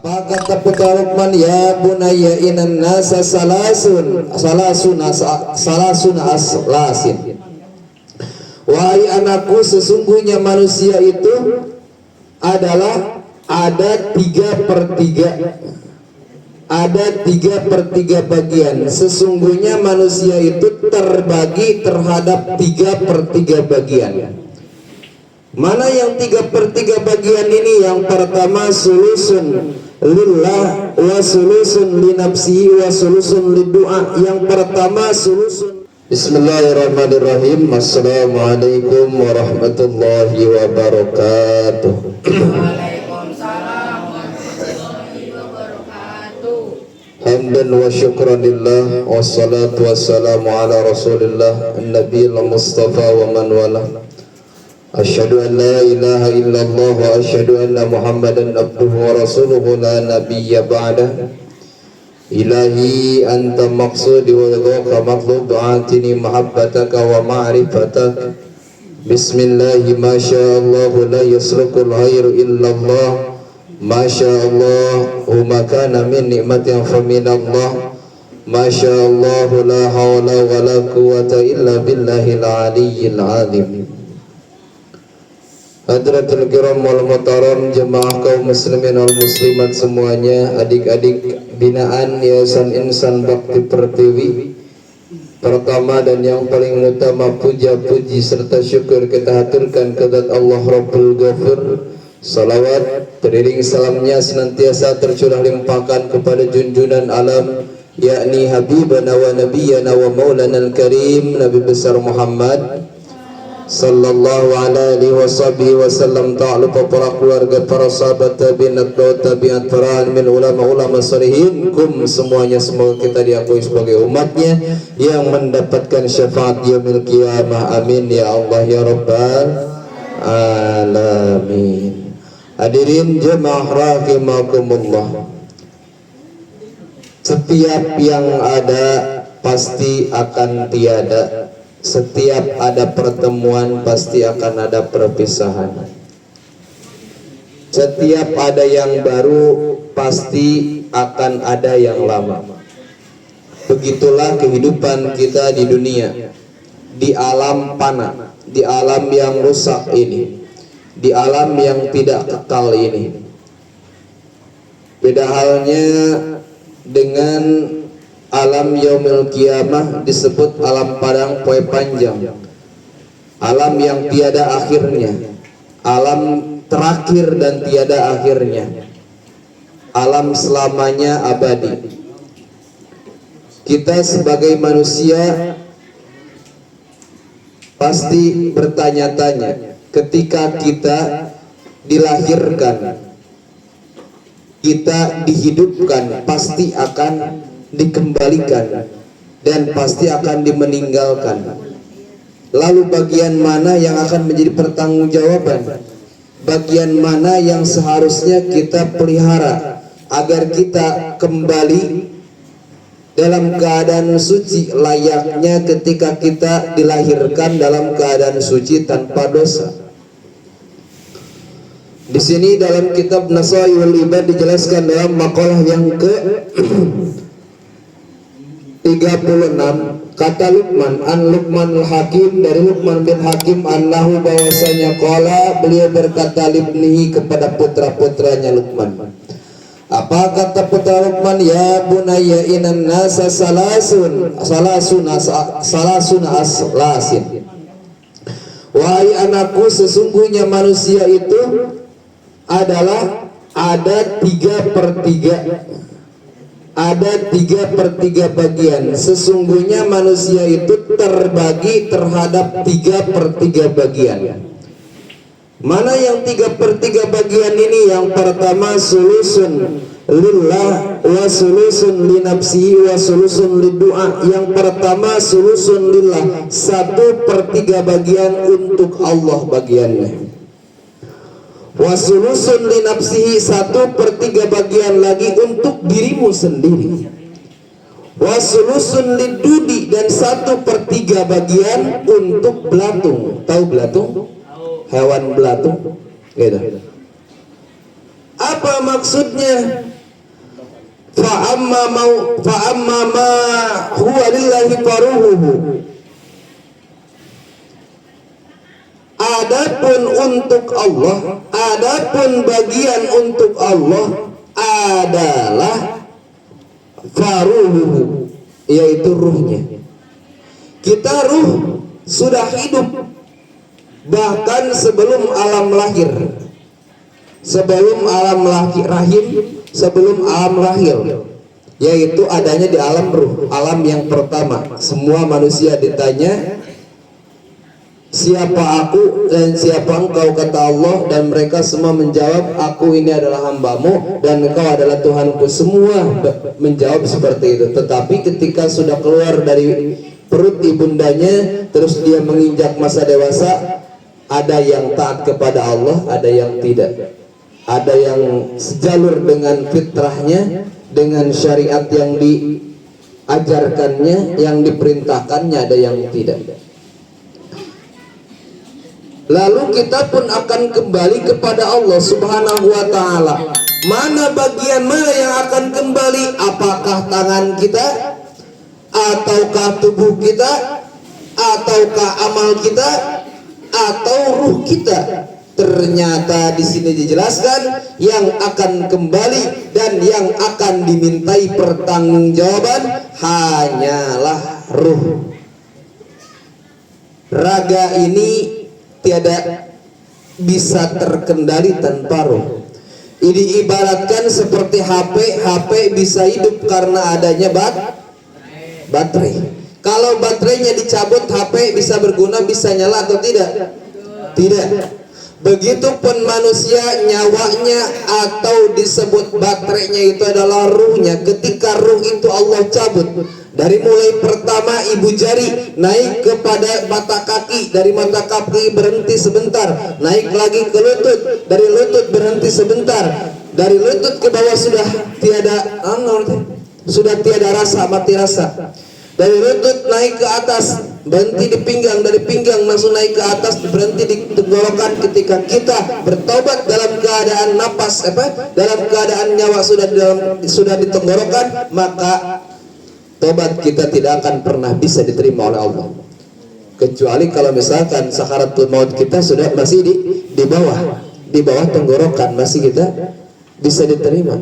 Apa kata putra Luqman, ya bunayya inan nasa salasuna aslasin. Wahai anakku, sesungguhnya manusia itu adalah ada 3/3. Ada 3/3 bagian. Sesungguhnya manusia itu terbagi terhadap 3/3 bagian. Mana yang 3/3 bagian ini? Yang pertama sulusun lillah wa sulusun li nafsihi wa sulusun liddu'a. Yang pertama sulusun. Bismillahirrahmanirrahim. Assalamualaikum warahmatullahi wabarakatuh. Waalaikumsalam warahmatullahi wabarakatuh. Hamdan wa syukran lillah, wassalatu wassalamu ala rasulillah an-nabiyil mustafa wa man wala. Asyhadu an la ilaha illallah wa asyhadu anna muhammadan abduhu wa rasuluhu la nabiyya ba'dah. Ilahi anta maqsudi wa ridhaka matlub, du'atini mahabbataka wa ma'rifataka. Bismillahi ma sya'allah la yasrukul khairu illallah. Ma sya'allah ma kana min ni'matin fa minallah. Ma sya'allah la hawla wa la quwwata illa billahil aliyyil azim. Hadratul kiram wal muhtaram, jemaah kaum muslimin wal muslimat semuanya, adik-adik binaan Yayasan Insan Bakti Pertiwi. Pertama dan yang paling utama, puja-puji serta syukur kita haturkan kepada Allah Rabbul Ghafur. Salawat teriring salamnya senantiasa tercurah limpahkan kepada junjungan alam, yakni Habibana wa Nabiyana wa Maulana Al-Karim, Nabi besar Muhammad sallallahu alaihi wasallam. Tak lupa para keluarga, para sahabat tabi'in, tabi'at, para alim, ulama-ulama salihin, kum semuanya. Semoga kita diakui sebagai umatnya yang mendapatkan syafaat yaumil qiyamah. Amin ya Allah ya rabbal alamin. Hadirin jemaah rahimakumullah, setiap yang ada pasti akan tiada. Setiap ada pertemuan pasti akan ada perpisahan. Setiap ada yang baru pasti akan ada yang lama. Begitulah kehidupan kita di dunia, di alam fana, di alam yang rusak ini, di alam yang tidak kekal ini. Beda halnya dengan alam yaumil qiyamah, disebut alam padang poe panjang, alam yang tiada akhirnya, alam terakhir dan tiada akhirnya, alam selamanya abadi. Kita sebagai manusia pasti bertanya-tanya ketika kita dilahirkan, kita dihidupkan, pasti akan dikembalikan dan pasti akan dimeninggalkan. Lalu bagian mana yang akan menjadi pertanggungjawaban? Bagian mana yang seharusnya kita pelihara agar kita kembali dalam keadaan suci layaknya ketika kita dilahirkan dalam keadaan suci tanpa dosa? Di sini dalam kitab Nasaihul Ibad dijelaskan dalam makalah yang ke 36, kata Luqman, an Luqmanul Hakim, dari Luqman bin Hakim, annahu, bahwasanya qala, beliau berkata libnihi, kepada putra-putranya Luqman. Apa kata putra Luqman? Ya bunayya inan nasa salasuna aslasin. Wahai anakku, sesungguhnya manusia itu adalah ada 3/3. Ada 3/3 bagian. Sesungguhnya manusia itu terbagi terhadap 3/3 bagian. Mana yang 3/3 bagian ini? Yang pertama sulusun lillah wa sulusun li nafsihi wa sulusun liddu'a. Yang pertama sulusun lillah, 1/3 bagian untuk Allah bagiannya. Wasulusun li nafsihi, 1/3 bagian lagi untuk dirimu sendiri. Wasulusun lidudi, dan 1/3 bagian untuk belatung. Tahu belatung? Hewan belatung gitu. Apa maksudnya? Fa amma ma huwa lillahi faruhu. Adapun untuk Allah, adapun bagian untuk Allah adalah faruhu, yaitu ruhnya. Kita ruh sudah hidup bahkan sebelum alam lahir, sebelum alam rahim, sebelum alam lahir, yaitu adanya di alam ruh, alam yang pertama. Semua manusia ditanya, siapa aku dan siapa engkau, kata Allah, dan mereka semua menjawab, aku ini adalah hambamu dan engkau adalah Tuhanku. Semua menjawab seperti itu. Tetapi ketika sudah keluar dari perut ibundanya, terus dia menginjak masa dewasa, ada yang taat kepada Allah, ada yang tidak. Ada yang sejalur dengan fitrahnya, dengan syariat yang diajarkannya, yang diperintahkannya, ada yang tidak. Lalu kita pun akan kembali kepada Allah Subhanahu wa ta'ala. Mana bagian mana yang akan kembali? Apakah tangan kita, ataukah tubuh kita, ataukah amal kita, atau ruh kita? Ternyata di sini dijelaskan yang akan kembali dan yang akan dimintai pertanggungjawaban hanyalah ruh. Raga ini tiada bisa terkendali tanpa ruh. Ini ibaratkan seperti HP. HP bisa hidup karena adanya baterai. Kalau baterainya dicabut, HP bisa berguna, bisa nyala atau tidak? Tidak. Begitupun manusia, nyawanya atau disebut baterainya itu adalah ruhnya. Ketika ruh itu Allah cabut, dari mulai pertama ibu jari naik kepada mata kaki, dari mata kaki berhenti sebentar, naik lagi ke lutut, dari lutut berhenti sebentar, dari lutut ke bawah sudah tiada rasa, mati rasa. Dari lutut naik ke atas, berhenti di pinggang, dari pinggang langsung naik ke atas, berhenti di tenggorokan. Ketika kita bertobat dalam keadaan napas, dalam keadaan nyawa sudah di tenggorokan, maka tobat kita tidak akan pernah bisa diterima oleh Allah. Kecuali kalau misalkan sakaratul maut kita masih di bawah tenggorokan, masih kita bisa diterima.